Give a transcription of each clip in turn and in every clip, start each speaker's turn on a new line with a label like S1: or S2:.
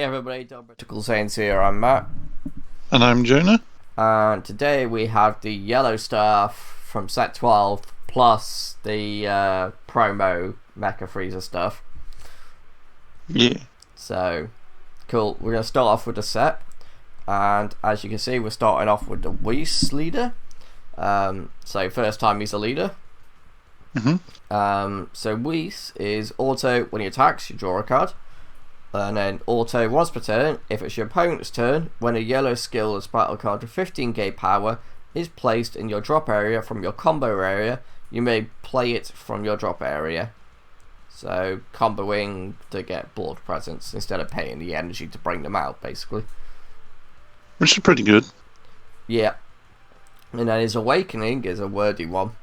S1: Hey everybody, Britical Saiyans here, I'm Matt.
S2: And I'm Jonah.
S1: And today we have the yellow stuff from set 12 plus the promo Mecha Frieza stuff.
S2: Yeah.
S1: So, cool. We're going to start off with the set. And as you can see, we're starting off with the Whis Leader. So first time he's a leader. So Whis is auto when he attacks, you draw a card. And then auto once per turn, if it's your opponent's turn, when a yellow skill as battle card with 15k power is placed in your drop area from your combo area, you may play it from your drop area. So comboing to get board presence instead of paying the energy to bring them out, basically.
S2: Which is pretty good.
S1: Yeah. And then his awakening is a wordy one.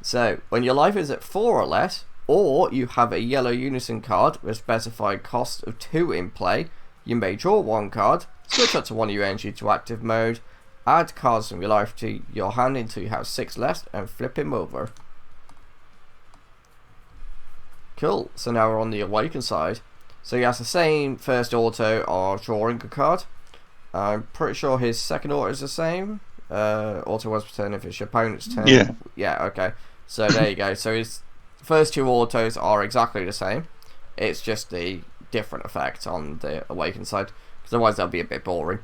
S1: So when your life is at 4 or less, or you have a yellow unison card with a specified cost of 2 in play, you may draw 1 card, switch up to one of your energy to active mode, add cards from your life to your hand until you have 6 left, and flip him over. Cool, so now we're on the awaken side. So he has the same first auto of drawing a card. I'm pretty sure his second auto is the same. Auto once per turn if it's your opponent's turn. Yeah, okay. So there you go. So his first 2 autos are exactly the same. It's just the different effect on the awakened side, because otherwise that'll be a bit boring.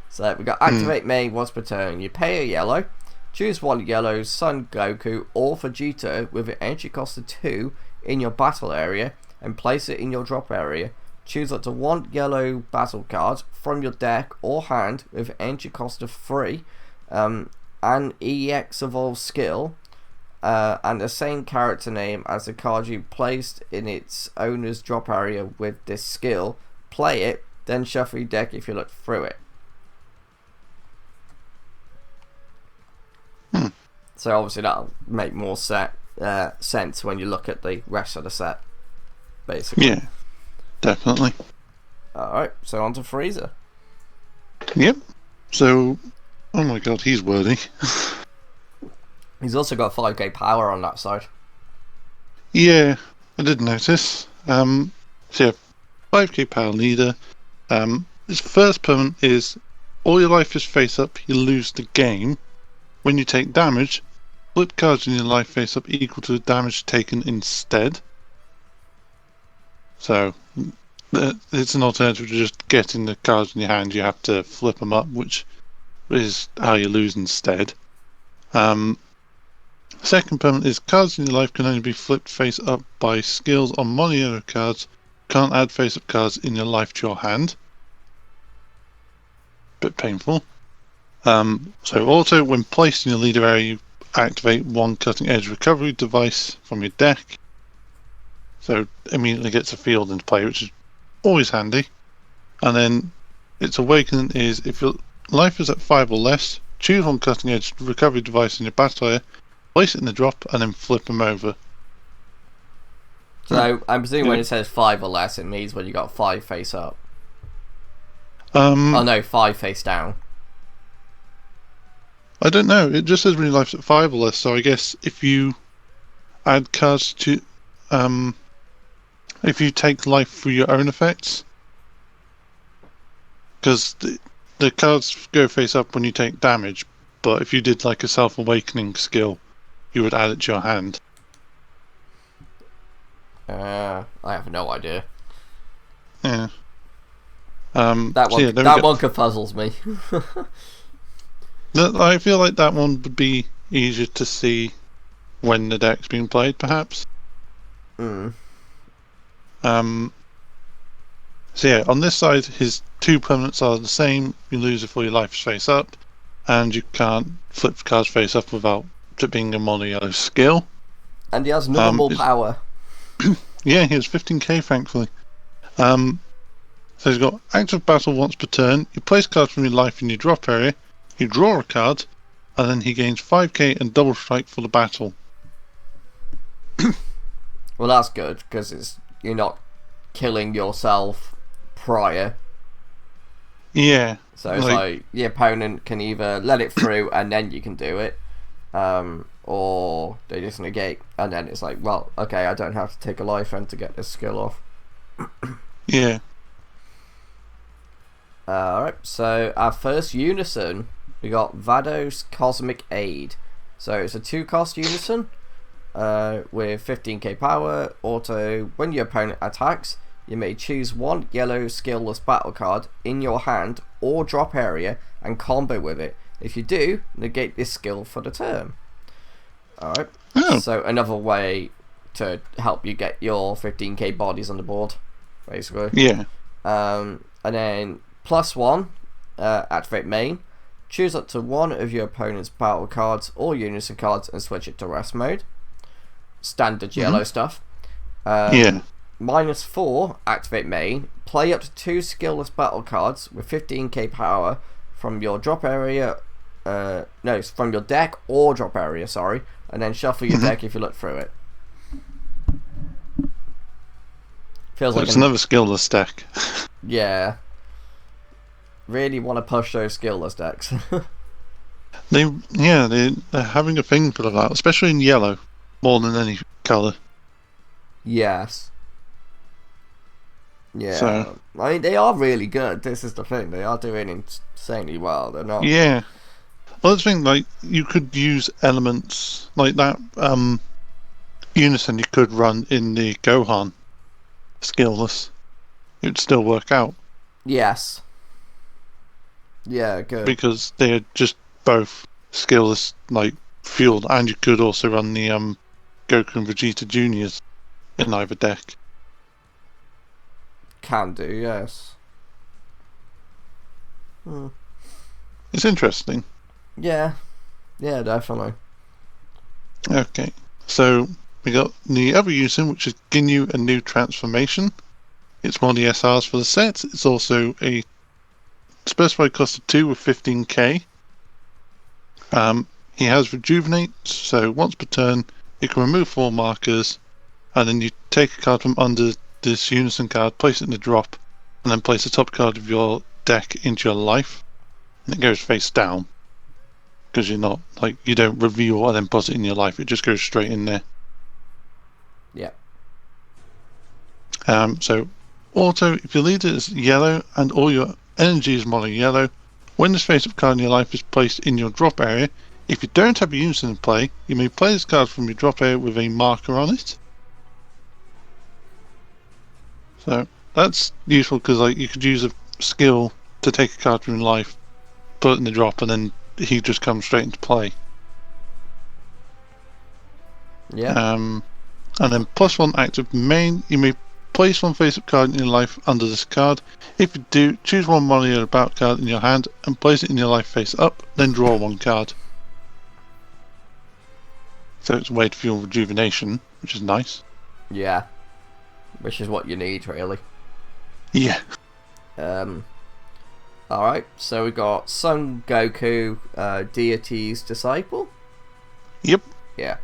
S1: So we got activate main once per turn. You pay a yellow, choose one yellow Son Goku or Vegeta with an energy cost of 2 in your battle area and place it in your drop area. Choose up to 1 yellow battle card from your deck or hand with an energy cost of 3, an EX evolve skill, and the same character name as the card you placed in its owner's drop area with this skill. Play it, then shuffle your deck if you look through it. So obviously that'll make more sense when you look at the rest of the set, basically.
S2: Yeah, definitely.
S1: Alright, so on to Frieza.
S2: Yep. So, oh my god, he's worthy.
S1: He's also got 5k power on that side.
S2: Yeah, I did notice. So yeah, 5k power leader. His first permanent is all your life is face up, you lose the game. When you take damage, flip cards in your life face up equal to the damage taken instead. So it's an alternative to just getting the cards in your hand. You have to flip them up, which is how you lose instead. Second permanent is cards in your life can only be flipped face up by skills on mono cards. Can't add face up cards in your life to your hand. Bit painful. So auto, when placed in your leader area, you activate 1 cutting edge recovery device from your deck. So immediately gets a field into play, which is always handy. And then its awakening is if your life is at 5 or less, choose 1 cutting edge recovery device in your battle area, place it in the drop, and then flip them over.
S1: So I'm presuming when it says 5 or less, it means when you got 5 face up.
S2: Oh
S1: no, 5 face down.
S2: I don't know. It just says when your life's at 5 or less. So I guess if you add cards to, if you take life through your own effects, because the cards go face up when you take damage, but if you did like a self-awakening skill, you would add it to your hand.
S1: I have no idea.
S2: Yeah.
S1: That one confuzzles me.
S2: I feel like that one would be easier to see when the deck's being played, perhaps. So yeah, on this side, his 2 permanents are the same. You lose it for your life face up, and you can't flip cards face up without it being a mono yellow skill.
S1: And he has normal power.
S2: Yeah, he has 15k, thankfully. So he's got active battle once per turn. You place cards from your life in your drop area. You draw a card, and then he gains 5k and double strike for the battle.
S1: Well, that's good, because you're not killing yourself prior.
S2: Yeah.
S1: So it's like your opponent can either let it through and then you can do it, or they just negate, and then it's like, well, okay, I don't have to take a life end to get this skill off.
S2: Yeah.
S1: Alright, so our first unison, we got Vadose Cosmic Aid. So it's a 2-cost unison with 15k power. Auto, when your opponent attacks, you may choose one yellow skillless battle card in your hand or drop area and combo with it. If you do, negate this skill for the turn. Alright, so another way to help you get your 15k bodies on the board, basically.
S2: Yeah.
S1: And then +1, activate main. Choose up to one of your opponent's battle cards or unison cards and switch it to rest mode. Standard yellow stuff.
S2: Yeah.
S1: -4, activate main. Play up to 2 skillless battle cards with 15k power from your drop area. No, from your deck or drop area, sorry. And then shuffle your deck if you look through it. Feels
S2: so
S1: like
S2: it's another skillless deck.
S1: Yeah. Really want to push those skillless decks.
S2: They're having a thing for that, especially in yellow, more than any colour.
S1: Yes. Yeah.
S2: So,
S1: I mean, they are really good. This is the thing. They are doing insanely well. They're not.
S2: yeah. Well, that's the thing, like, you could use elements like that unison you could run in the Gohan skillless. It would still work out.
S1: Yes. Yeah, good.
S2: Because they're just both skillless, like, fueled, and you could also run the Goku and Vegeta Juniors in either deck.
S1: Can do, yes.
S2: It's interesting.
S1: Yeah. Yeah, definitely.
S2: Okay, so we got the other unison, which is Ginyu, a new transformation. It's one of the SRs for the set. It's also a specified cost of 2 with 15k. He has Rejuvenate, so once per turn you can remove 4 markers, and then you take a card from under this unison card, place it in the drop, and then place the top card of your deck into your life, and it goes face down. Because you're not, like, you don't reveal and then put it in your life, it just goes straight in there.
S1: Yeah.
S2: So, auto, if your leader is yellow and all your energy is mono yellow, when this face-up card in your life is placed in your drop area, if you don't have a unison in play, you may play this card from your drop area with a marker on it. So, that's useful because, like, you could use a skill to take a card from your life, put it in the drop, and then he just comes straight into play.
S1: Yeah.
S2: And then +1 active main, you may place one face-up card in your life under this card. If you do, choose one mono battle card in your hand and place it in your life face up, then draw 1 card. So it's a way to fuel Rejuvenation, which is nice.
S1: Yeah. Which is what you need, really.
S2: Yeah.
S1: Alright, so we got Son Goku, Deity's Disciple.
S2: Yep.
S1: Yeah.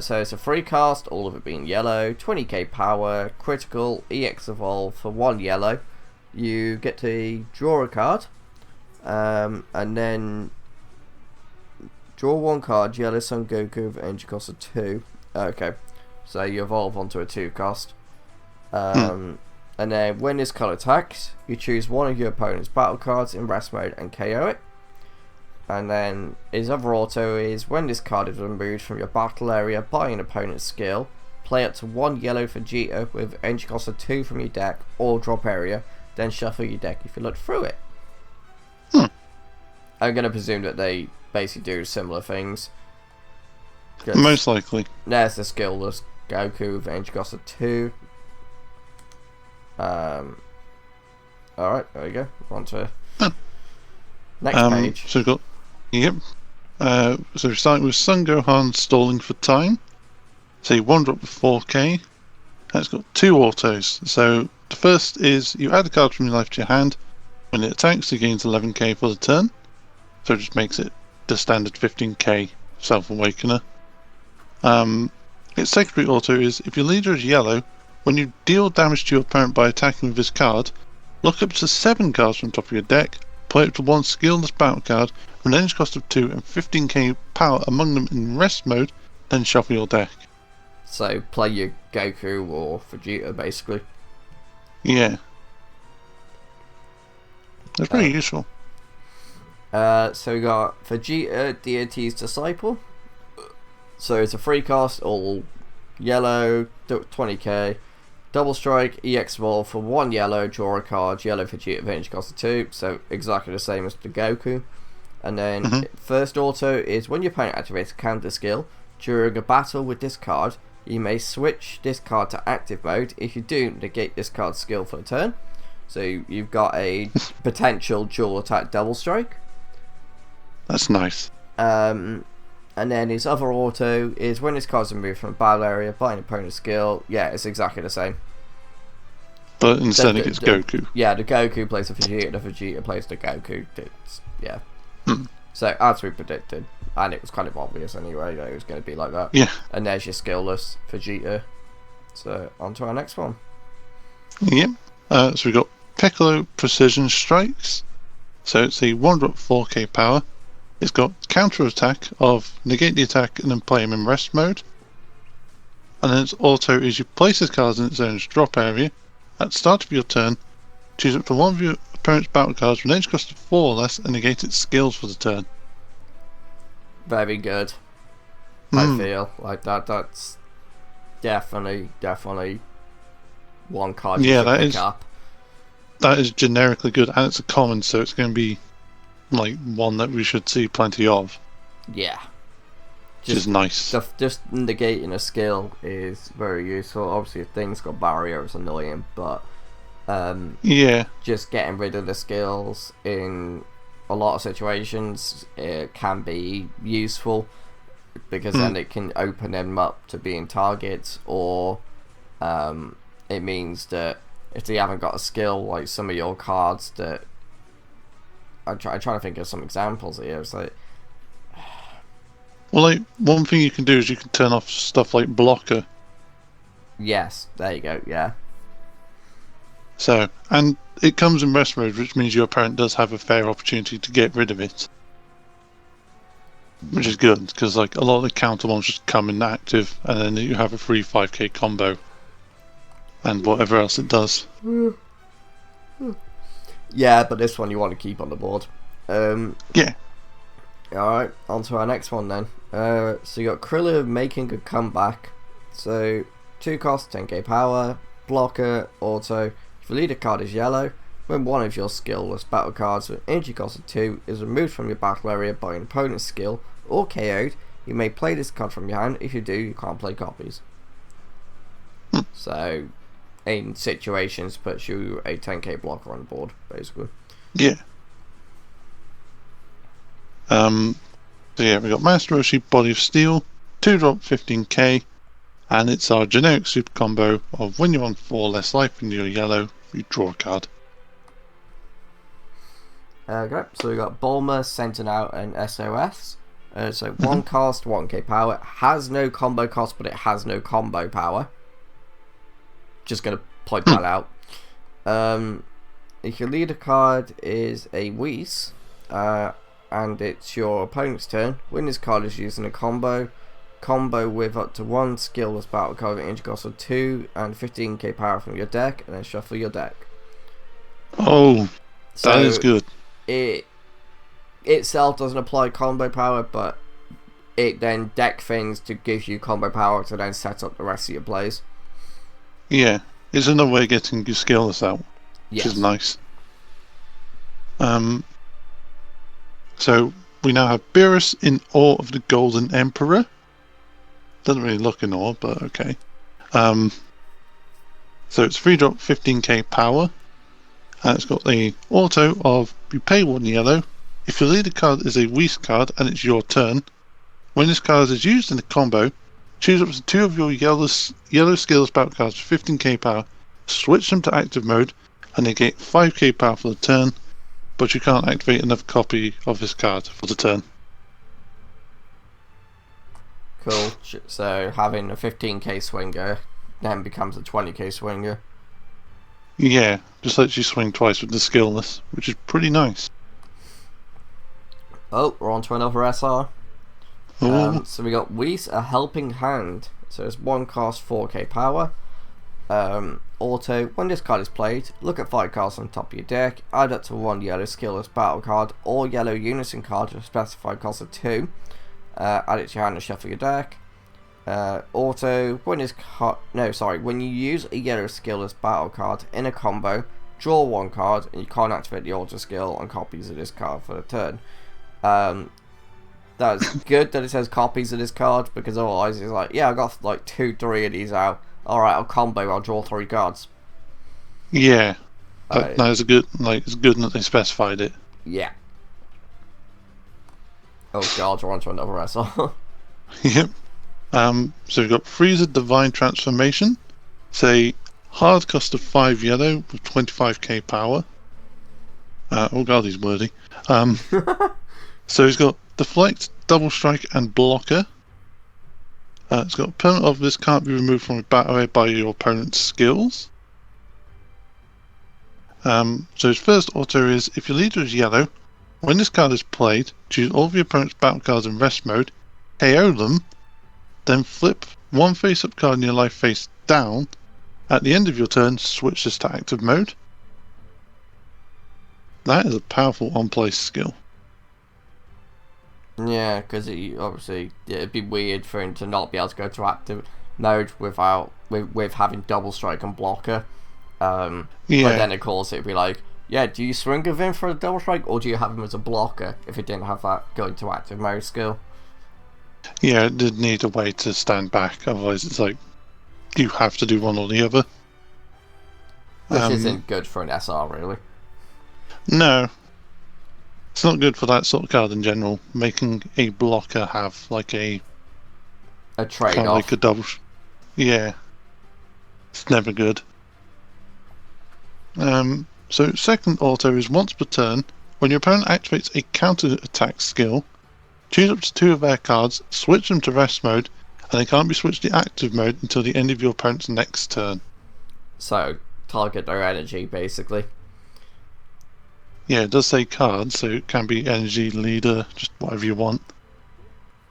S1: So it's a free cast, all of it being yellow, 20k power, critical, EX evolve for 1 yellow. You get to draw a card, and then draw 1 card, yellow Son Goku with energy cost of 2. Okay, so you evolve onto a 2 cost. And then when this card attacks, you choose one of your opponent's battle cards in rest mode and KO it. And then his other auto is when this card is removed from your battle area by an opponent's skill, play up to 1 yellow Vegeta with energy cost of 2 from your deck or drop area, then shuffle your deck if you look through it. I'm going to presume that they basically do similar things.
S2: Most likely.
S1: There's the skillless Goku with energy cost of 2. Alright, there we go. On to next page.
S2: So we've got, yep. So we're starting with Son Gohan stalling for time. So you 1-drop with 4k. That's got 2 autos. So the first is you add a card from your life to your hand. When it attacks, it gains 11k for the turn. So it just makes it the standard 15k Self-Awakener. Its secondary auto is if your leader is yellow, when you deal damage to your opponent by attacking with this card, look up to 7 cards from the top of your deck, play up to 1 skillless battle card with an energy cost of 2 and 15k power among them in rest mode, then shuffle your deck.
S1: So play your Goku or Vegeta, basically.
S2: Yeah. That's pretty useful.
S1: So we got Vegeta, Deity's Disciple. So it's a free cost, all yellow, 20k. Double strike, EX roll for 1 yellow, draw a card, yellow Vegeta, energy cost of 2. So exactly the same as the Goku. And then first auto is when your opponent activates a counter skill during a battle with this card, you may switch this card to active mode. If you do, negate this card's skill for a turn. So you've got a potential dual attack double strike.
S2: That's nice.
S1: And then his other auto is when this card's removed from a battle area by an opponent's skill. Yeah, it's exactly the same.
S2: But instead it gets Goku.
S1: Yeah, the Goku plays the Vegeta, the Vegeta plays the Goku. Yeah. So, as we predicted, and it was kind of obvious anyway that it was going to be like that.
S2: Yeah.
S1: And there's your skillless Vegeta. So, on to our next one.
S2: Yep. So we've got Piccolo Precision Strikes. So it's a 1-drop 4k power. It's got counter attack of negate the attack and then play him in rest mode. And then its auto is you place this card in its own drop area. At the start of your turn, choose up to one of your opponent's battle cards with an edge cost of 4 or less and negate its skills for the turn.
S1: Very good. I feel like that's definitely one card you should pick up.
S2: That is generically good, and it's a common, so it's going to be like one that we should see plenty of.
S1: Yeah.
S2: Which is nice.
S1: Just negating a skill is very useful. Obviously, if things got barrier, it's annoying, but just getting rid of the skills in a lot of situations, it can be useful because then it can open them up to being targets, or it means that if they haven't got a skill, like some of your cards that I'm trying to think of some examples here. It's like,
S2: well, like one thing you can do is you can turn off stuff like blocker.
S1: Yes, there you go. Yeah.
S2: So, and it comes in rest mode, which means your opponent does have a fair opportunity to get rid of it, which is good because like a lot of the counter ones just come in active, and then you have a free 5k combo and whatever else it does.
S1: Yeah, but this one you want to keep on the board.
S2: Yeah.
S1: Alright, on to our next one then. So you got Krillin making a comeback. So 2 cost, 10k power, blocker, auto. If the leader card is yellow, when one of your skillless battle cards with energy cost of 2 is removed from your battle area by an opponent's skill or KO'd, you may play this card from your hand. If you do, you can't play copies. So, in situations, puts you a 10k blocker on the board, basically.
S2: Yeah. So yeah, we got Master Roshi, Body of Steel, 2-drop 15k, and it's our generic super combo of when you're on 4 less life and you're yellow, you draw a card.
S1: Okay, so we got Bulma, Sentinel, and SOS. So 1 cast, 1k power, has no combo cost, but it has no combo power. Just gonna point that out. If your leader card is a Whis, and it's your opponent's turn, when this card is used in a combo with up to 1 skillless battle card with energy cost of 2 and 15k power from your deck, and then shuffle your deck.
S2: Oh, that is good.
S1: It itself doesn't apply combo power, but it then deck things to give you combo power to then set up the rest of your plays.
S2: Yeah, it's another way of getting your skillless out, which
S1: Yes.
S2: is nice. So we now have Beerus in awe of the Golden Emperor. Doesn't really look in awe, but okay. So it's 3-drop 15k power, and it's got the auto of you pay 1 yellow. If your leader card is a Whis card and it's your turn, when this card is used in a combo, choose up to 2 of your yellow skills battle cards with 15k power, switch them to active mode, and they get 5k power for the turn, but you can't activate another copy of this card for the turn.
S1: Cool. So having a 15k swinger then becomes a 20k swinger.
S2: Yeah, just lets you swing twice with the skillless, which is pretty nice.
S1: Oh, we're on to another SR. So we got Whis, a helping hand. So it's 1 cost, 4k power. Auto, when this card is played, look at 5 cards on top of your deck, add up to 1 yellow skillless battle card or yellow unison card with specified cost of 2, add it to your hand and shuffle your deck. Auto, when you use a yellow skillless battle card in a combo, draw 1 card and you can't activate the auto skill on copies of this card for the turn. That's good that it says copies of this card, because otherwise it's like, yeah, I got like 2-3 of these out. Alright, I'll combo, I'll draw 3 cards.
S2: Yeah. That is it's good that they specified it.
S1: Yeah. Oh god, we're on to another wrestle.
S2: Yep. So we've got Frieza Divine Transformation. Say hard cost of 5 yellow with 25k power. Oh god, he's wordy. So he's got Deflect, Double Strike, and Blocker. It's got permanent of this can't be removed from a battle area by your opponent's skills. So his first auto is, if your leader is yellow, when this card is played, choose all of your opponent's battle cards in rest mode, KO them, then flip 1 face-up card in your life face down. At the end of your turn, switch this to active mode. That is a powerful on-play skill.
S1: Yeah, because obviously it'd be weird for him to not be able to go to active mode without with having double strike and blocker. But then of course it'd be like, yeah, do you swing with him for a double strike or do you have him as a blocker if it didn't have that going to active mode skill?
S2: Yeah, it did need a way to stand back, otherwise it's like you have to do one or the other.
S1: Which isn't good for an SR, really.
S2: No. It's not good for that sort of card in general. Making a blocker have like a
S1: trade-off.
S2: Kind of like a double. Yeah. It's never good. So second auto is once per turn, when your opponent activates a counter attack skill, choose up to 2 of their cards, switch them to rest mode, and they can't be switched to active mode until the end of your opponent's next turn.
S1: So target their energy, basically.
S2: Yeah, it does say cards, so it can be energy, leader, just whatever you want.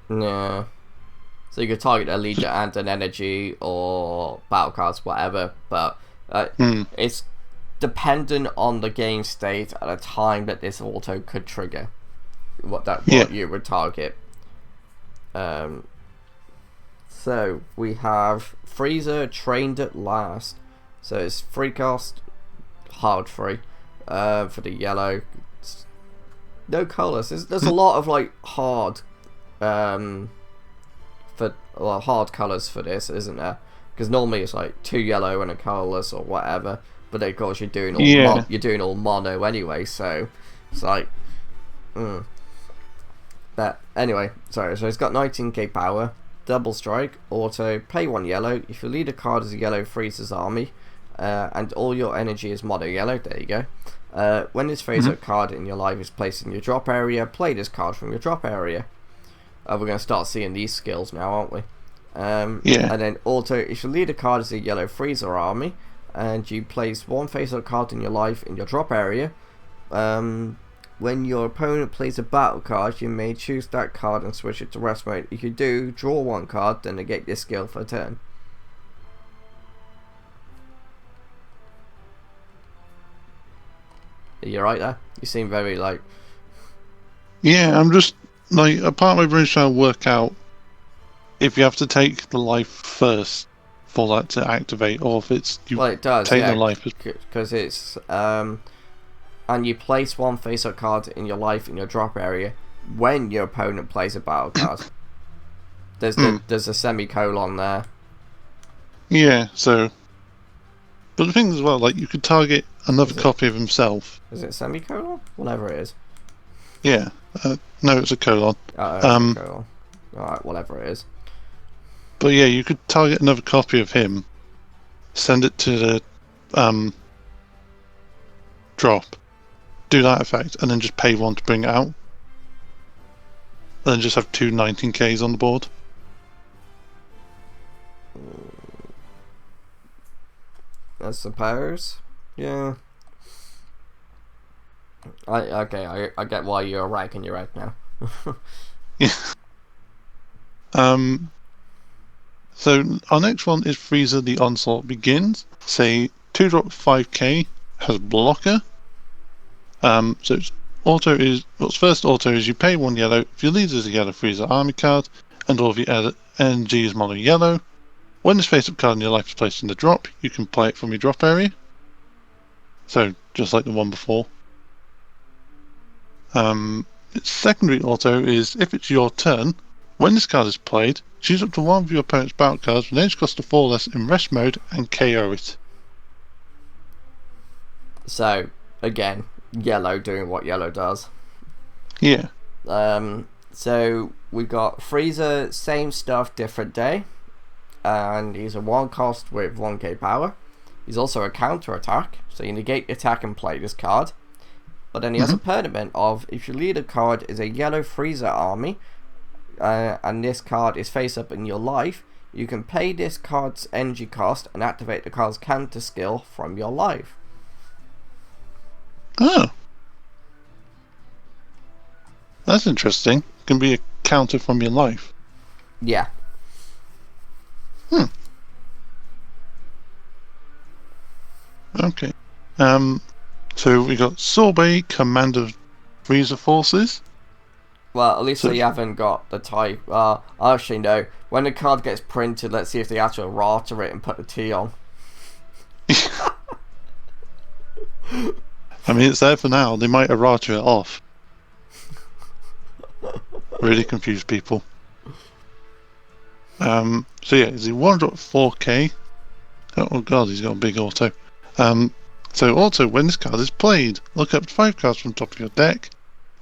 S1: Yeah. So you could target a leader and an energy or battle cards, whatever, but it's dependent on the game state at a time that this auto could trigger. What you would target. So we have Frieza Trained at Last. So it's free cost, hard free. For the yellow, no colours. There's a lot of like hard colours for this, isn't there? Because normally it's like 2 yellow and a colourless or whatever. But of course you're doing all mono anyway, so it's like. But anyway, sorry. So it's got 19k power, double strike, auto, pay 1 yellow. If your leader card is a yellow, Frieza's army, and all your energy is mono yellow. There you go. When this face-up card in your life is placed in your drop area, play this card from your drop area. We're going to start seeing these skills now, aren't we? And then auto, if your leader card is a yellow Frieza army, and you place 1 face-up card in your life in your drop area, when your opponent plays a battle card, you may choose that card and switch it to rest mode. If you do, draw 1 card, then negate this skill for a turn. You're right there. You seem very like.
S2: Yeah, I'm just like a part of my brain's trying to work out if you have to take the life first for that to activate, or if it's you
S1: it does,
S2: take the life
S1: because it's and you place 1 face-up card in your life in your drop area when your opponent plays a battle card. There's a semicolon there.
S2: Yeah, so. But the thing as well, like you could target another copy of himself.
S1: Is it semicolon? Whatever it is.
S2: Yeah. No, it's a colon.
S1: Colon. Alright, whatever it is.
S2: But yeah, you could target another copy of him, send it to the drop, do that effect, and then just pay 1 to bring it out. And then just have 2 19Ks on the board.
S1: I suppose. Yeah. I get why you're ranking your head now.
S2: Yeah. So our next one is Frieza the Onslaught Begins. Say 2-drop 5k has blocker. So its first auto is you pay 1 yellow if your leader is a yellow Frieza army card and all of your energy is mono yellow. When this face-up card in your life is placed in the drop, you can play it from your drop area. So just like the one before. Its secondary auto is if it's your turn, when this card is played, choose up to one of your opponent's battle cards with an edge cost of 4 less in rest mode and KO it.
S1: So, again, yellow doing what yellow does.
S2: Yeah.
S1: So, we got Frieza, same stuff, different day. And he's a 1 cost with 1k power. He's also a counter attack, so you negate the attack and play this card. But then he has a permanent of if your leader card is a yellow Frieza army, and this card is face up in your life, you can pay this card's energy cost and activate the card's counter skill from your life.
S2: Oh. That's interesting. Can be a counter from your life.
S1: Yeah.
S2: Okay. So we got Sorbet, Commander of Frieza Forces.
S1: Well, at least they haven't got the type. Actually, no. When the card gets printed, let's see if they actually errata it and put the T on.
S2: I mean, it's there for now. They might errata it off. Really confuse people. So yeah, is he 1-drop 4k? Oh god, he's got a big auto. So auto, when this card is played, look up to 5 cards from the top of your deck,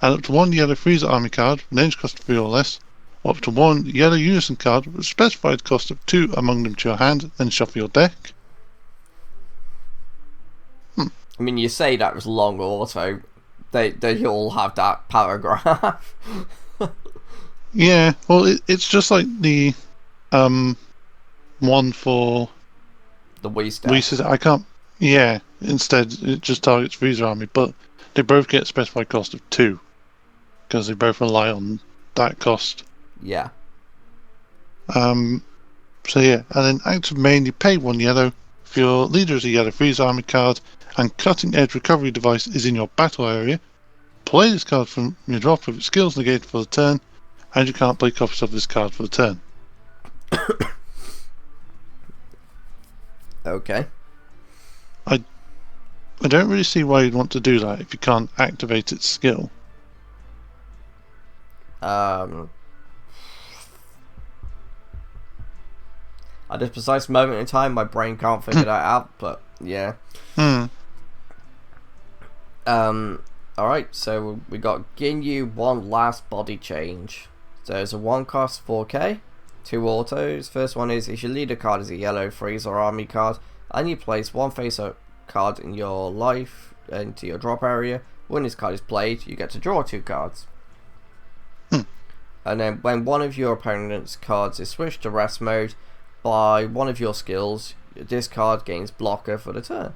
S2: add up to 1 yellow Frieza army card with an edge cost of 3 or less, or up to 1 yellow unison card with a specified cost of 2 among them to your hand, then shuffle your deck.
S1: I mean, you say that was long auto. They all have that paragraph.
S2: Yeah, well, it's just like the one for
S1: the Whis Leader.
S2: I can't. Yeah, instead it just targets Frieza army, but they both get specified cost of 2 because they both rely on that cost.
S1: Yeah.
S2: So yeah, and then active main, you pay 1 yellow if your leader is a yellow Frieza army card and cutting edge recovery device is in your battle area. Play this card from your drop with its skills negated for the turn, and you can't play copies of this card for the turn.
S1: Okay.
S2: I don't really see why you'd want to do that if you can't activate its skill.
S1: At this precise moment in time, my brain can't figure that out, but yeah. Alright, so we got Ginyu, 1 last body change. So it's a 1 cost 4k, 2 autos. First one is if your leader card is a yellow Frieza army card, and you place 1 face-up card in your life into your drop area. When this card is played, you get to draw 2 cards. And then when one of your opponent's cards is switched to rest mode by one of your skills, this card gains blocker for the turn.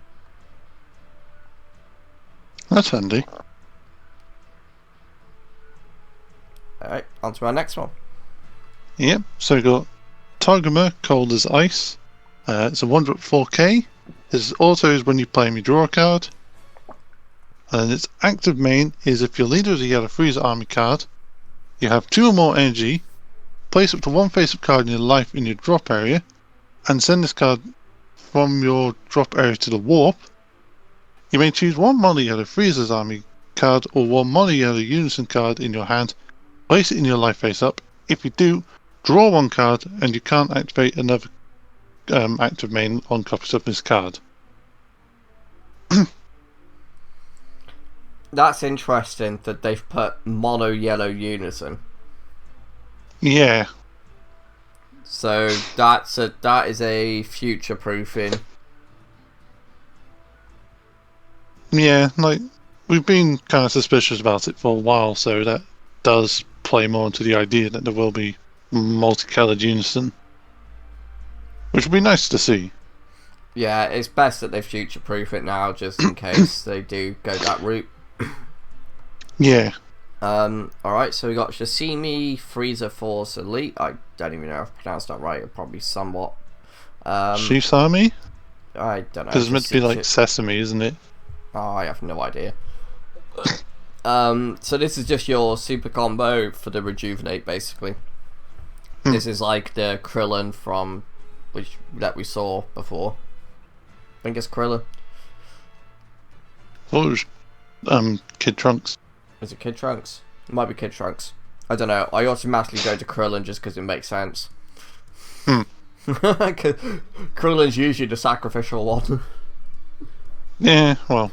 S2: That's handy.
S1: Alright, on to our next one.
S2: Yep, so we got Taguma, Cold as Ice. It's a 1-drop 4k. Its auto is when you play him, you draw a card. And its active main is if your leader is a yellow Frieza army card, you have 2 or more energy, place up to 1 face-up card in your life in your drop area, and send this card from your drop area to the warp. You may choose 1 mono yellow Frieza's army card or 1 mono yellow unison card in your hand, place it in your life face-up. If you do, draw 1 card, and you can't activate another active main on copies of this card.
S1: That's interesting that they've put mono yellow unison.
S2: Yeah.
S1: So that is a future proofing.
S2: Yeah, like we've been kind of suspicious about it for a while, so that does play more into the idea that there will be multicolored unison, which would be nice to see.
S1: Yeah, it's best that they future proof it now, just in case they do go that route.
S2: Yeah.
S1: Alright, so we got Shasimi Frieza Force Elite. I don't even know if I pronounced that right. Probably somewhat.
S2: Shisami?
S1: I don't know.
S2: Because it's meant to be like sesame, isn't it?
S1: Oh, I have no idea. So this is just your super combo for the Rejuvenate, basically. This is like the Krillin from that we saw before. I think it's Krillin.
S2: What was Kid Trunks?
S1: Is it Kid Trunks? It might be Kid Trunks. I don't know. I automatically go to Krillin just because it makes sense. Krillin's usually the sacrificial one.
S2: Yeah, well.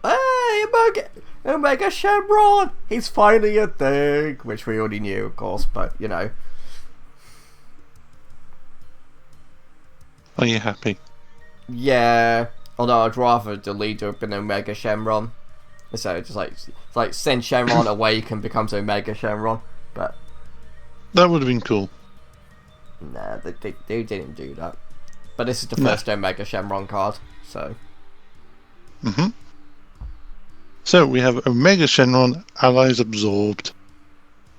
S1: Hey, Omega Shenron! He's finally a thing, which we already knew, of course, but you know.
S2: Are you happy?
S1: Yeah, although I'd rather the leader have been Omega Shenron. So it's like send Shenron awake and becomes Omega Shenron, but
S2: that would have been cool.
S1: Nah, they didn't do that. But this is the first Omega Shenron card, so.
S2: So we have Omega Shenron Allies Absorbed.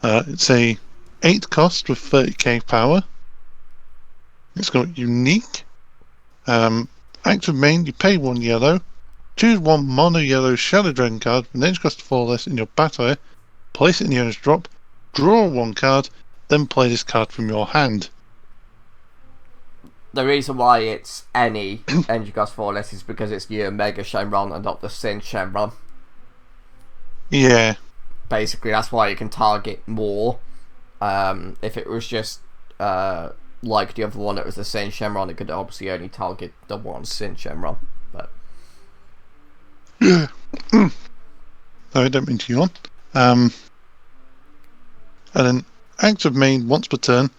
S2: It's a 8 cost with 30k power. It's got unique. Active main, you pay 1 yellow. Choose 1 mono yellow Shadow Dragon card with an edge cost of 4 less in your battle area. Place it in the owner's drop. Draw 1 card. Then play this card from your hand.
S1: The reason why it's any energy cost 4 less is because it's your Omega Shenron and not the Sin Shenron.
S2: Yeah.
S1: Basically, that's why you can target more. If it was just like the other one that was the Sin Shenron, it could obviously only target the one Sin Shenron. But
S2: yeah. No, I don't mean to yawn. And then active main once per turn.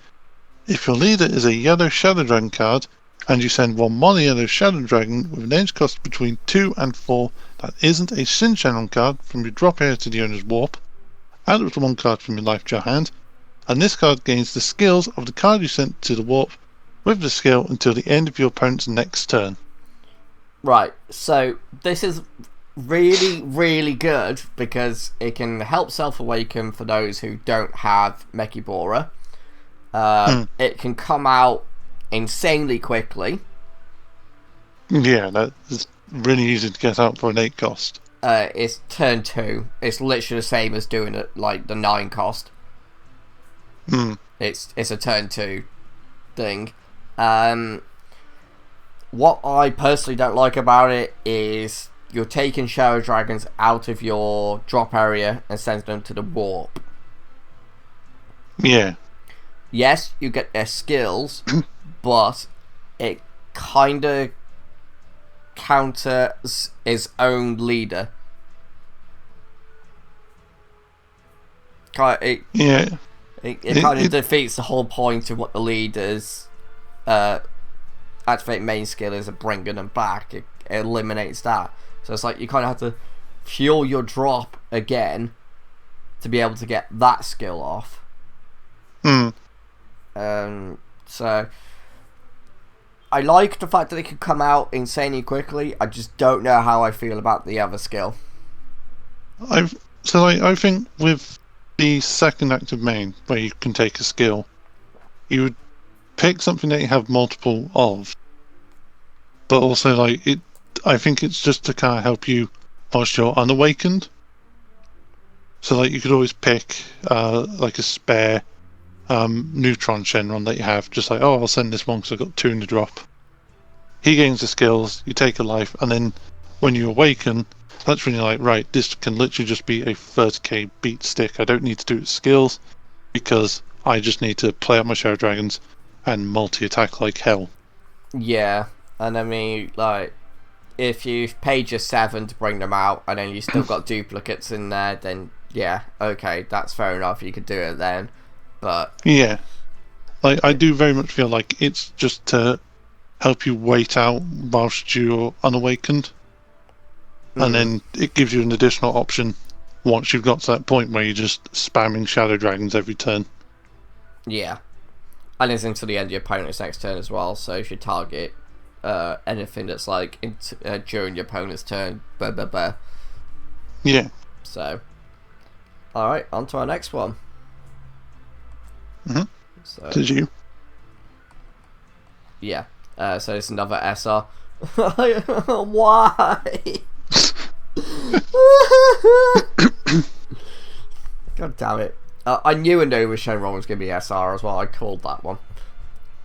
S2: If your leader is a yellow Shadow Dragon card, and you send 1 mono yellow Shadow Dragon with an edge cost between 2 and 4 that isn't a Sin Shenron card from your drop area to the owner's warp, add it to 1 card from your life to your hand, and this card gains the skills of the card you sent to the warp with the skill until the end of your opponent's next turn.
S1: Right, so this is really, really good because it can help self-awaken for those who don't have Mechibora. It can come out insanely quickly.
S2: Yeah, that is really easy to get out for an 8 cost.
S1: It's turn 2. It's literally the same as doing it like the 9 cost. It's a turn 2 thing. What I personally don't like about it is you're taking Shadow Dragons out of your drop area and sending them to the warp.
S2: Yeah.
S1: Yes, you get their skills, but it kind of counters its own leader. It kind of defeats the whole point of what the leader's activate main skill is of bringing them back. It eliminates that. So it's like you kind of have to fuel your drop again to be able to get that skill off. So I like the fact that it could come out insanely quickly. I just don't know how I feel about the other skill.
S2: I think with the second active main, where you can take a skill, you would pick something that you have multiple of, but also like it. I think it's just to kind of help you whilst you're unawakened. So like you could always pick like a spare neutron Shenron that you have, just like, oh, I'll send this one because I've got 2 in the drop. He gains the skills, you take a life, and then when you awaken, that's when you're like, right, this can literally just be a 30k beat stick. I don't need to do its skills because I just need to play out my Shadow Dragons and multi-attack like hell.
S1: Yeah, and I mean, like, if you've paid your 7 to bring them out and then you still got duplicates in there, then yeah, okay, that's fair enough, you could do it then. But
S2: yeah, like I do very much feel like it's just to help you wait out whilst you're unawakened, and then it gives you an additional option once you've got to that point where you're just spamming Shadow Dragons every turn.
S1: Yeah, and it's until the end of your opponent's next turn as well. So if you target anything that's like during your opponent's turn, blah blah blah,
S2: Yeah.
S1: So, alright, on to our next one.
S2: Mm-hmm.
S1: So,
S2: Did you?
S1: yeah. So it's another SR. Why? God damn it. I knew a Nova Shenron was going to be SR as well. I called that one.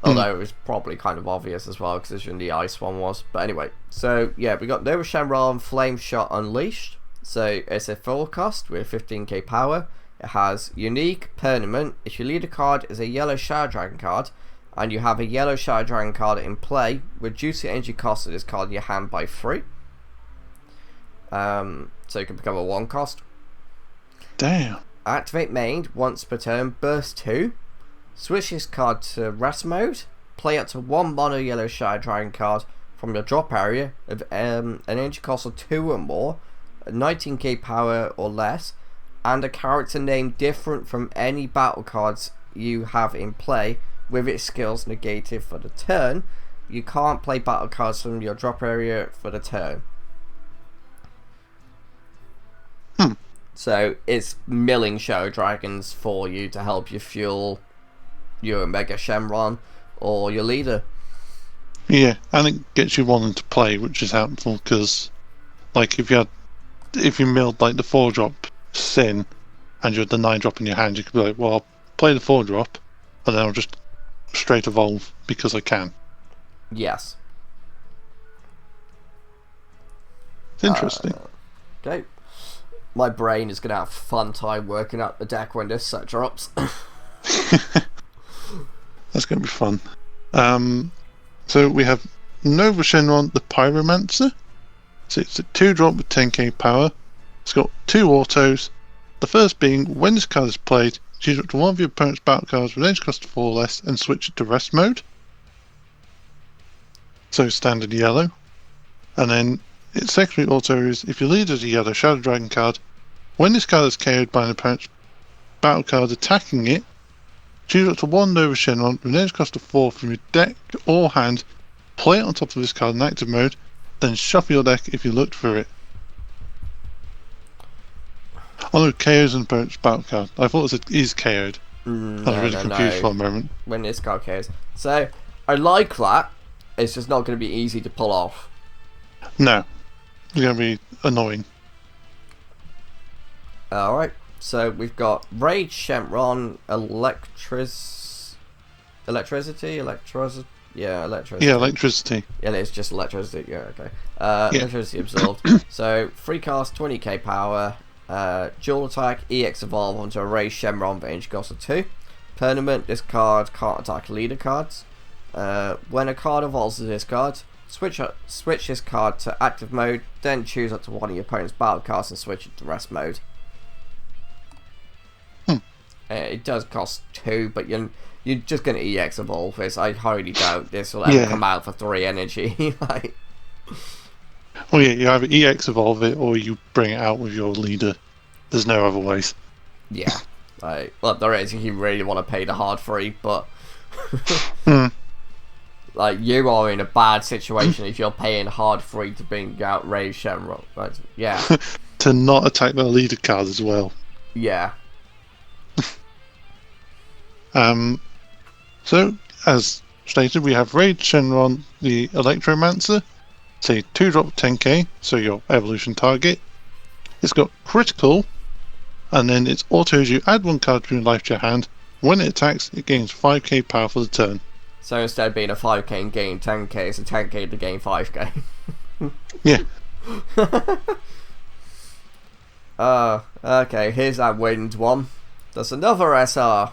S1: Although it was probably kind of obvious as well, because the ice one was. But anyway, so yeah, we got Nova Shenron Flame Shot Unleashed. So it's a full cost with 15k power. It has unique permanent. If your leader card is a yellow Shadow Dragon card, and you have a yellow Shadow Dragon card in play, reduce the energy cost of this card in your hand by 3. So it can become a 1 cost.
S2: Damn.
S1: Activate main once per turn, burst 2. Switch this card to rest mode. Play up to 1 mono yellow Shadow Dragon card from your drop area of an energy cost of 2 or more, 19k power or less, and a character name different from any battle cards you have in play, with its skills negated for the turn. You can't play battle cards from your drop area for the turn. So it's milling Shadow Dragons for you to help you fuel your Mega Shenron or your leader.
S2: Yeah, and it gets you wanting to play, which is helpful, because like if you milled like the 4-drop Sin and you had the 9-drop in your hand, you could be like, well, I'll play the 4-drop and then I'll just straight evolve because I can.
S1: Yes.
S2: It's interesting.
S1: Okay. My brain is going to have a fun time working out the deck when this set drops.
S2: That's going to be fun. So we have Nova Shenron, the Pyromancer. So it's a 2-drop with 10k power. It's got 2 autos. The first being, when this card is played, choose up to one of your opponent's battle cards with energy cost of 4 or less and switch it to rest mode. So standard yellow. And then its secondary auto is, if your leader is a yellow Shadow Dragon card, when this card is KO'd by an opponent's battle card attacking it, choose up to 1 Nova Shenron with an energy cost of 4 from your deck or hand, play it on top of this card in active mode, then shuffle your deck if you looked for it. Oh no, KO's an opponent's battle card. I thought it is KO'd. I was really confused for a moment.
S1: When this card KO's. So, I like that. It's just not going to be easy to pull off.
S2: No. It's going to be annoying.
S1: Alright, so we've got Rage Shenron, Electricity? Yeah, electricity.
S2: Yeah, electricity.
S1: Yeah, it's just electricity. Yeah, okay. Electricity absorbed. So, free cast, 20k power, dual attack, EX evolve onto a Rage Shenron for energy cost of 2. Permanent, this card can't attack leader cards. When a card evolves to this card, switch this card to active mode, then choose up to one of your opponent's battle cards and switch it to rest mode. It does cost 2, but you're just going to EX evolve this. I highly doubt this will ever come out for 3 energy. Like,
S2: well, yeah, you either EX evolve it or you bring it out with your leader. There's no other ways.
S1: Yeah. Well, there is if you really want to pay the hard free, but like, you are in a bad situation if you're paying hard free to bring out Rage Shenron. Right? Yeah.
S2: To not attack the leader card as well.
S1: Yeah.
S2: So, as stated, we have Rage Shenron, the Electromancer. Say 2-drop 10k, so your evolution target. It's got critical, and then its autos you add 1 card to your life to your hand. When it attacks, it gains 5k power for the turn.
S1: So instead of being a 5k and gain 10k, it's a 10k to gain 5k.
S2: Yeah.
S1: Okay, here's that wind one. There's another SR.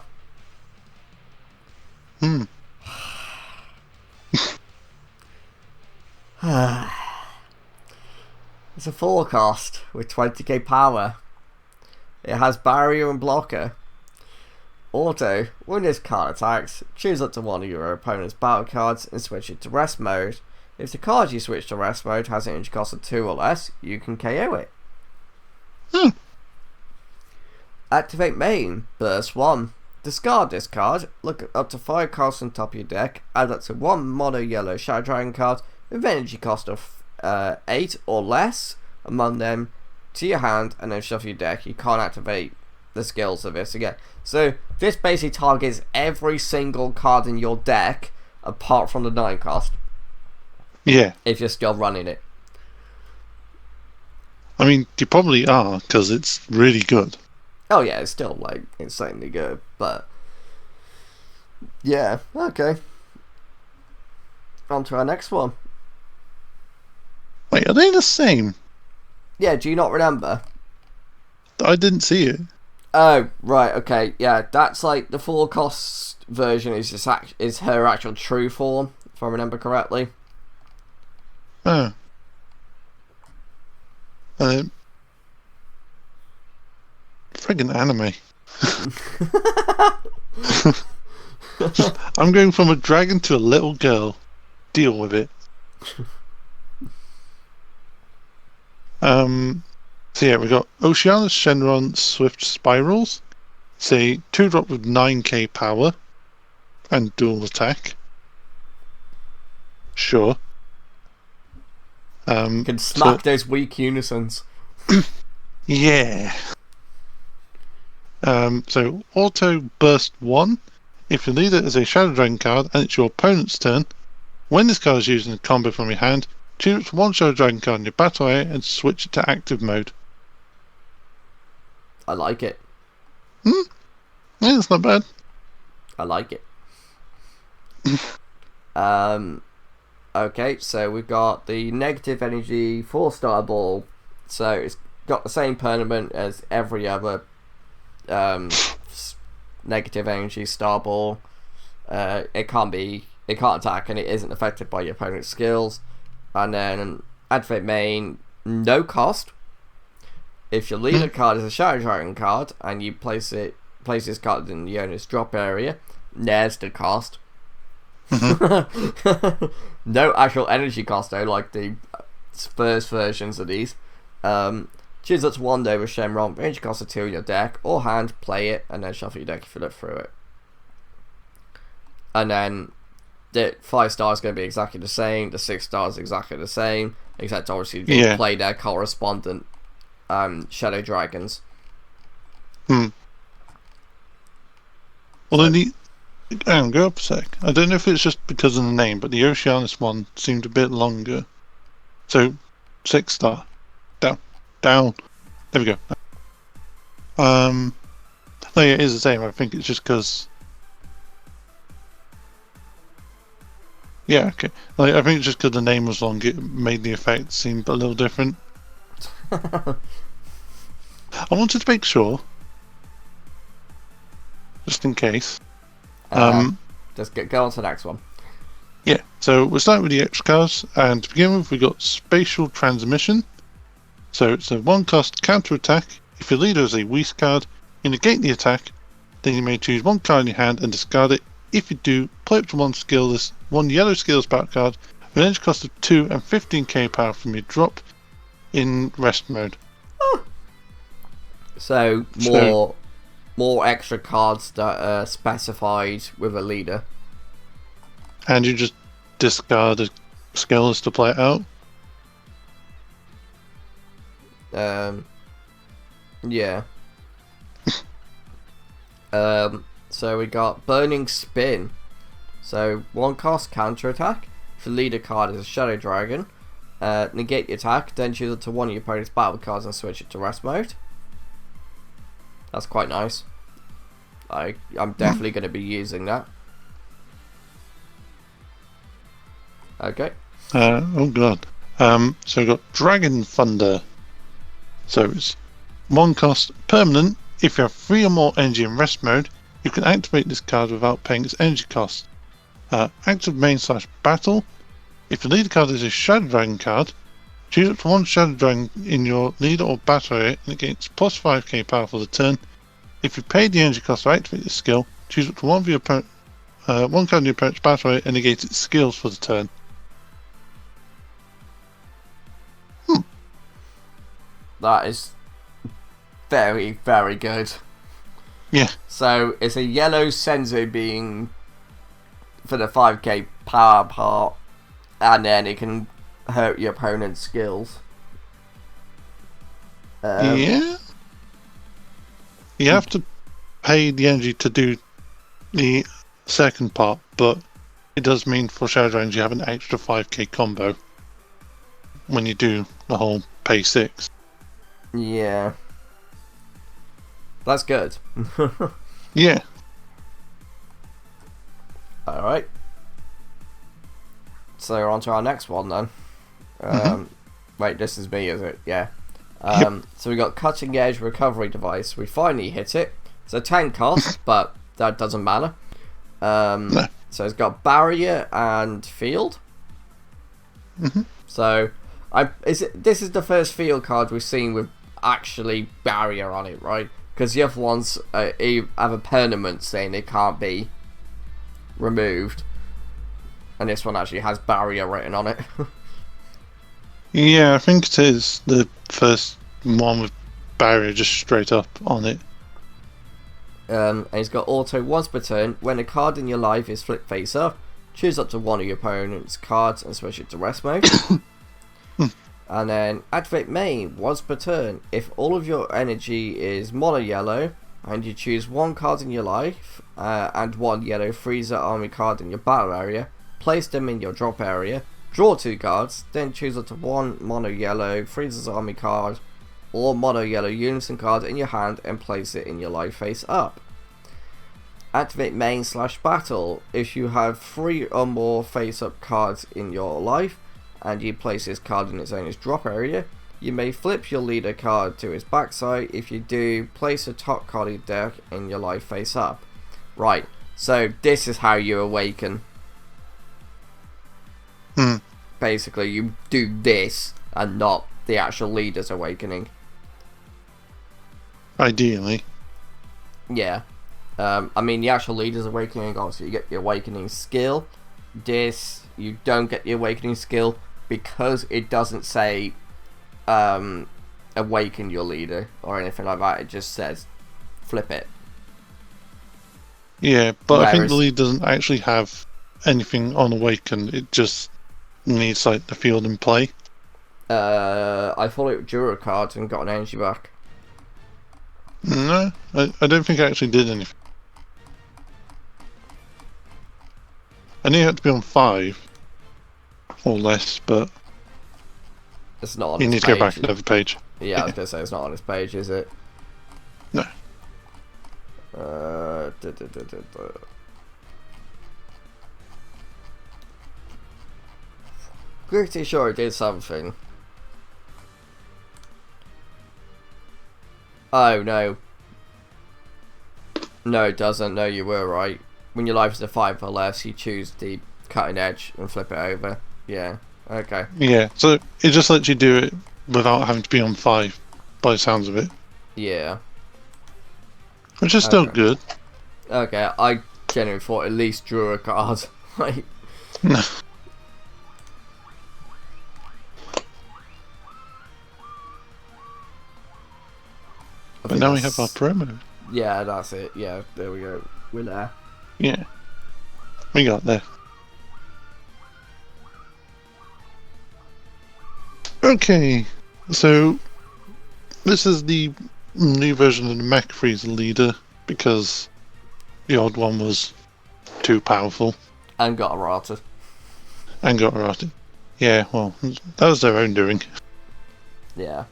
S1: It's a forecast with 20k power. It has barrier and blocker. Auto, when this card attacks, choose up to one of your opponent's battle cards and switch it to rest mode. If the card you switch to rest mode has an energy cost of 2 or less, you can KO it. Activate main, burst 1. Discard this card, look up to 5 cards on top of your deck, add up to 1 mono yellow Shadow Dragon card with energy cost of 8 or less, among them to your hand and then shuffle your deck. You can't activate the skills of this again. So this basically targets every single card in your deck apart from the 9 cost.
S2: Yeah.
S1: If you're still running it.
S2: I mean, you probably are, because it's really good.
S1: Oh yeah, it's still like insanely good, but yeah, okay. On to our next one.
S2: Wait, are they the same?
S1: Yeah, do you not remember?
S2: I didn't see it.
S1: Oh, right, okay, yeah, that's like the full cost version is her actual true form, if I remember correctly.
S2: Oh. Friggin' anime. I'm going from a dragon to a little girl. Deal with it. So yeah, we got Oceanus Shenron Swift Spirals. Say 2-drop with 9k power and dual attack. Sure.
S1: You can smack those weak unisons.
S2: Yeah. So auto burst 1. If your leader is a Shadow Dragon card and it's your opponent's turn, when this card is used in a combo from your hand, choose one Shadow Dragon card in your battle area and switch it to active mode.
S1: I like it.
S2: Yeah, that's not bad.
S1: I like it. Okay, so we've got the negative energy 4-star ball. So it's got the same permanent as every other negative energy star ball. It can't attack, and it isn't affected by your opponent's skills. And then activate main, no cost. If your leader card is a Shadow Dragon card and you place this card in the owner's drop area, there's the cost. No actual energy cost though, like the first versions of these. Choose up to 1 over Shenron, energy cost of 2 in your deck or hand, play it, and then shuffle your deck if you look through it. And then the 5-star is going to be exactly the same, the 6-star is exactly the same, except obviously you play their correspondent Shadow Dragons.
S2: Well, then go up a sec. I don't know if it's just because of the name, but the Oceanus one seemed a bit longer. So, 6-star. Down. There we go. No, yeah, it is the same. I think it's just because... Yeah, okay. I think it's just because the name was long, it made the effect seem a little different. I wanted to make sure. Just in case.
S1: Just go on to the next one.
S2: Yeah, so we'll start with the extra cards, and to begin with, we got Spatial Transmission. So it's a 1-cost counter attack. If your leader is a Whis card, you negate the attack, then you may choose 1 card in your hand and discard it. If you do, play up to 1 yellow skills battle card with an energy cost of 2 and 15k power from your drop in rest mode.
S1: So more extra cards that are specified with a leader.
S2: And you just discard the skills to play it out?
S1: Yeah. So we got Burning Spin. So 1-cost counter attack. If the leader card is a Shadow Dragon, negate the attack, then choose it to 1 of your opponent's battle cards and switch it to rest mode. That's quite nice. I'm definitely going to be using that. Okay.
S2: Oh god. So we've got Dragon Thunder. So it's 1-cost permanent. If you have 3 or more energy in rest mode, you can activate this card without paying its energy cost. Active main/battle. If the leader card is a Shadow Dragon card, choose up to 1 Shadow Dragon in your leader or battle area and it gains plus 5k power for the turn. If you pay the energy cost to activate this skill, choose up to 1 of your opponent, 1 card in your opponent's battle area and negate its skills for the turn.
S1: That is very, very good.
S2: Yeah.
S1: So it's a yellow Senzu being for the 5k power part, and then it can hurt your opponent's skills.
S2: Yeah. You have to pay the energy to do the second part, but it does mean for Shadow Dragons you have an extra 5k combo when you do the whole pay 6.
S1: Yeah. That's good.
S2: Yeah.
S1: Alright. So we're on to our next one then. Wait, this is me, is it? Yeah. So we got Cutting Edge Recovery Device. We finally hit it. It's a 10 cost, but that doesn't matter.
S2: No.
S1: So it's got Barrier and Field. So this is the first Field card we've seen with actually Barrier on it, right? Because the other ones have a permanent saying it can't be removed. And this one actually has Barrier written on it.
S2: Yeah, I think it is the first one with Barrier just straight up on it.
S1: And it's got auto once per turn. When a card in your life is flipped face up, choose up to one of your opponent's cards and switch it to rest mode. And then activate main once per turn. If all of your energy is mono yellow and you choose one card in your life and one yellow Frieza army card in your battle area, place them in your drop area, draw 2 cards, then choose up to one mono yellow Frieza's army card or mono yellow unison card in your hand and place it in your life face up. Activate main / battle. If you have 3 or more face up cards in your life and you place this card in its owner's drop area, you may flip your leader card to its backside. If you do, place a top card of your deck in your life face up. Right, so this is how you awaken. Basically, you do this and not the actual leader's awakening.
S2: Ideally.
S1: Yeah. I mean, the actual leader's awakening, obviously you get the awakening skill. This, you don't get the awakening skill because it doesn't say awaken your leader or anything like that. It just says flip it.
S2: Yeah, but I think the lead doesn't actually have anything on awaken. It just needs like the field in play.
S1: I thought it drew a card and got an energy back.
S2: No, I don't think it actually did anything. I knew it had to be on 5 or less, but
S1: it's not on
S2: you
S1: its
S2: need to
S1: page.
S2: go back another page.
S1: Yeah, I was gonna say it's not on its page, is it?
S2: No.
S1: Pretty sure it did something. Oh no. No, it doesn't. No, you were right. When your life is a 5 or less, you choose the cutting edge and flip it over. Yeah. Okay.
S2: Yeah, so it just lets you do it without having to be on 5, by the sounds of it.
S1: Yeah.
S2: Which is still good.
S1: Okay, I genuinely thought at least drew a card. Like.
S2: No. But now we have our promo.
S1: Yeah, that's it. Yeah, there we go. We're there.
S2: Yeah. We got there. Okay, so this is the new version of the Mech Frieza leader because the old one was too powerful.
S1: And got errata.
S2: And got errata. Yeah, well, that was their own doing.
S1: Yeah.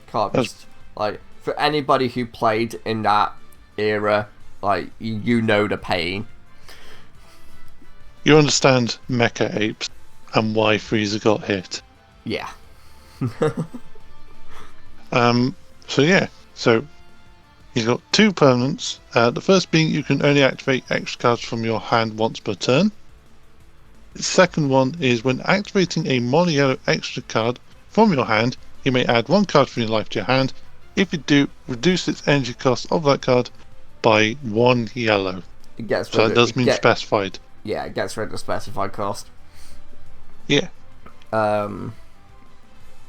S1: Can't just, like, for anybody who played in that era, like, you know the pain.
S2: You understand Mecha Apes and why Frieza got hit.
S1: Yeah.
S2: So he's got 2 permanents. The first being you can only activate extra cards from your hand once per turn. The second one is when activating a mono yellow extra card from your hand, you may add 1 card from your life to your hand. If you do, reduce its energy cost of that card by 1 yellow. So that does mean specified.
S1: Yeah, it gets rid of the specified cost.
S2: Yeah. And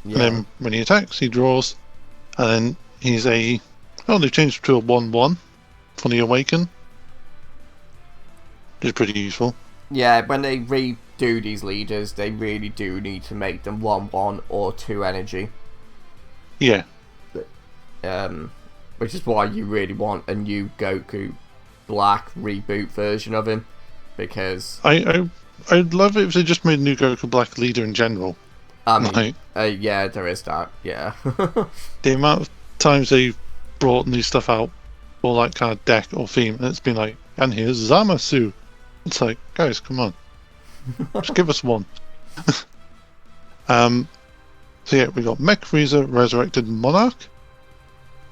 S2: then when he attacks, he draws, and then he's a... Oh, they've changed it to a 1/1 for the Awaken. Which is pretty useful.
S1: Yeah, when they redo these leaders, they really do need to make them 1/1 or 2 energy.
S2: Yeah.
S1: which is why you really want a new Goku Black reboot version of him, because
S2: I'd love it if they just made new Goku Black leader in general.
S1: I mean, yeah, there is that. Yeah,
S2: the amount of times they brought new stuff out for like kind of deck or theme, and it's been like, and here's Zamasu. It's like, guys, come on, just give us one. So yeah, we got Mech Frieza, Resurrected Monarch.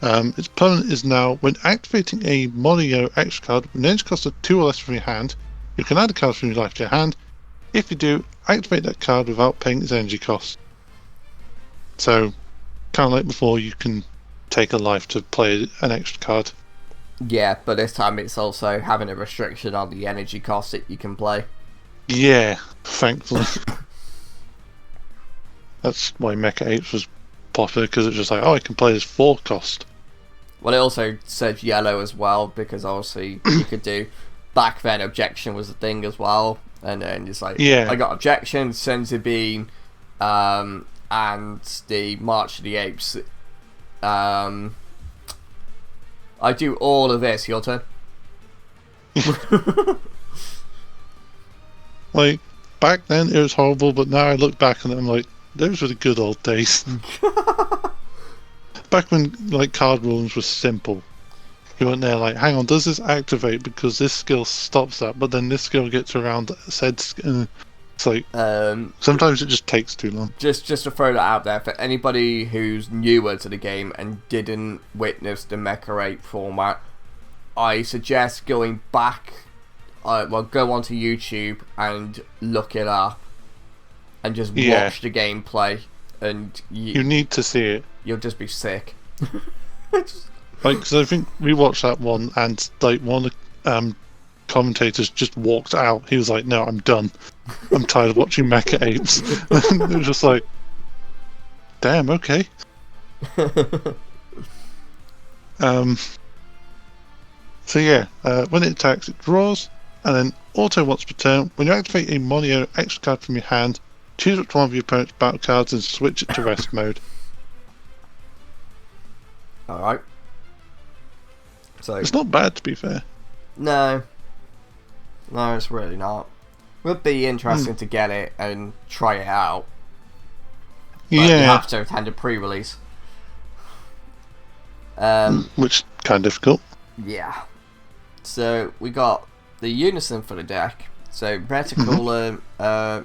S2: Its permanent is now, when activating a Mono extra card with an energy cost of 2 or less from your hand, you can add a card from your life to your hand. If you do, activate that card without paying its energy cost. So, kind of like before, you can take a life to play an extra card.
S1: yeah, but this time it's also having a restriction on the energy cost that you can play.
S2: Yeah, thankfully. That's why Mecha Apes was popular, because it's just like, oh, I can play this 4 cost.
S1: Well, it also said yellow as well, because obviously you could do, back then objection was a thing as well, and then it's like,
S2: yeah,
S1: I got objection, Senzu Bean, and the March of the Apes. I do all of this, your turn.
S2: Like, back then it was horrible, but now I look back on it, I'm like, those were the good old days. Back when like card rulings were simple. You weren't there like, hang on, does this activate because this skill stops that, but then this skill gets around said it's like, sometimes it just takes too long.
S1: Just to throw that out there, for anybody who's newer to the game and didn't witness the Mecha 8 format, I suggest going back, go onto YouTube and look it up. And just watch the gameplay, and
S2: you need to see it.
S1: You'll just be sick.
S2: Like, because I think we watched that one, and like one of the commentators just walked out. He was like, "No, I'm done. I'm tired of watching Mecha Apes." And it was just like, "Damn, okay." So yeah, when it attacks, it draws, and then auto once per turn. When you activate a Mono extra card from your hand, choose which one of your opponent's battle cards and switch it to rest mode.
S1: Alright. So
S2: it's not bad, to be fair.
S1: No, it's really not. Would be interesting to get it and try it out. But you have to attend a pre-release.
S2: Which kind of difficult.
S1: Yeah. So we got the unison for the deck. So Britical,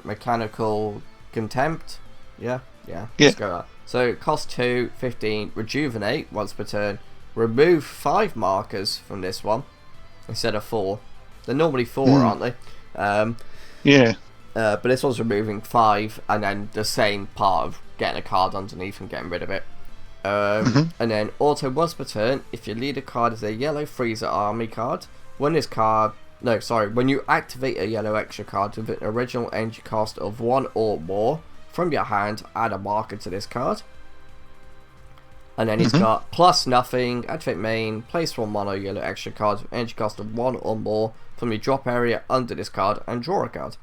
S1: Mechanical Contempt. Yeah. Let's go that. So cost 2, 15, Rejuvenate once per turn. Remove 5 markers from this one instead of 4. They're normally 4, aren't they? But this one's removing 5, and then the same part of getting a card underneath and getting rid of it. And then auto once per turn. If your leader card is a yellow Frieza army card, when you activate a yellow extra card with an original energy cost of 1 or more from your hand, add a marker to this card. And then he's got plus nothing, activate main, place 1 mono yellow extra card with energy cost of 1 or more from your drop area under this card, and draw a card.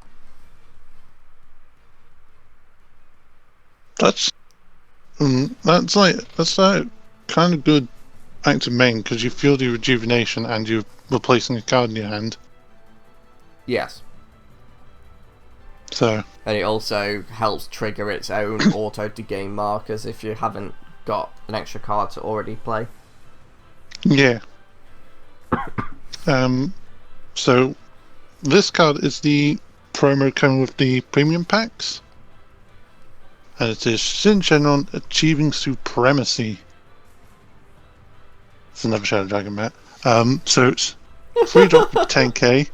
S2: That's like kind of good active main, because you feel the rejuvenation and you're replacing a card in your hand.
S1: Yes.
S2: So.
S1: And it also helps trigger its own auto to gain markers if you haven't got an extra card to already play.
S2: Yeah. So this card is the promo coming with the premium packs, and it is Shenron Achieving Supremacy. It's another Shadow Dragon mat. So it's 3 drop with 10k.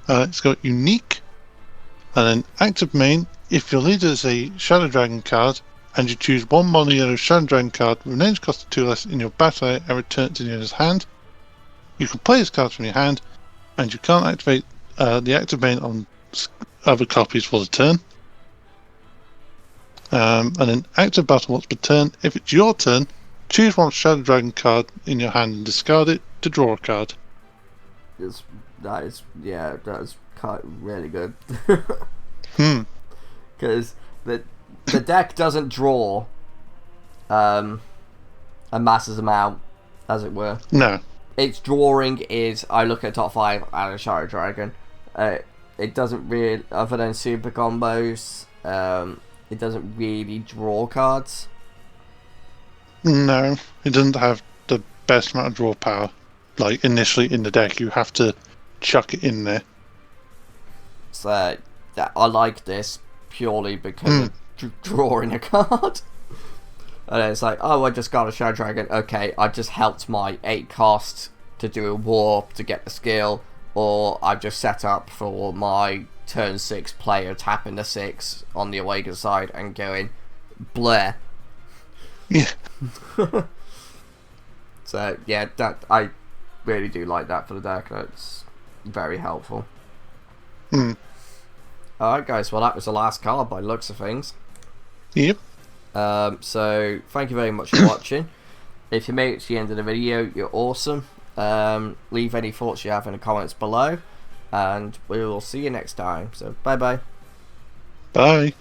S2: It's got unique, and then active main. If your leader is a Shadow Dragon card, and you choose 1 mono yellow Shadow Dragon card with an energy cost of 2 less in your battle area and return it to the owner's hand, you can play this card from your hand, and you can't activate the active main on other copies for the turn. And then active battle once per turn. If it's your turn, choose 1 Shadow Dragon card in your hand and discard it to draw a card.
S1: That is really good. Because the deck doesn't draw and masses them out, as it were.
S2: No.
S1: Its drawing is, I look at top 5 and a Shadow Dragon. It doesn't really, other than super combos, it doesn't really draw cards.
S2: No, it doesn't have the best amount of draw power. Like, initially in the deck, you have to chuck it in there.
S1: So, I like this purely because of drawing a card. And it's like, oh, I just got a Shadow Dragon. Okay, I just helped my 8 cost to do a warp to get the skill. Or I've just set up for my turn 6 player tapping the 6 on the Awaken side and going, bleh.
S2: Yeah.
S1: So, yeah, that I really do like that for the deck. It's very helpful. Alright, guys, well, that was the last card by the looks of things.
S2: Yep.
S1: So, thank you very much for watching. If you made it to the end of the video, you're awesome. Leave any thoughts you have in the comments below, and we will see you next time. So, bye-bye.
S2: Bye.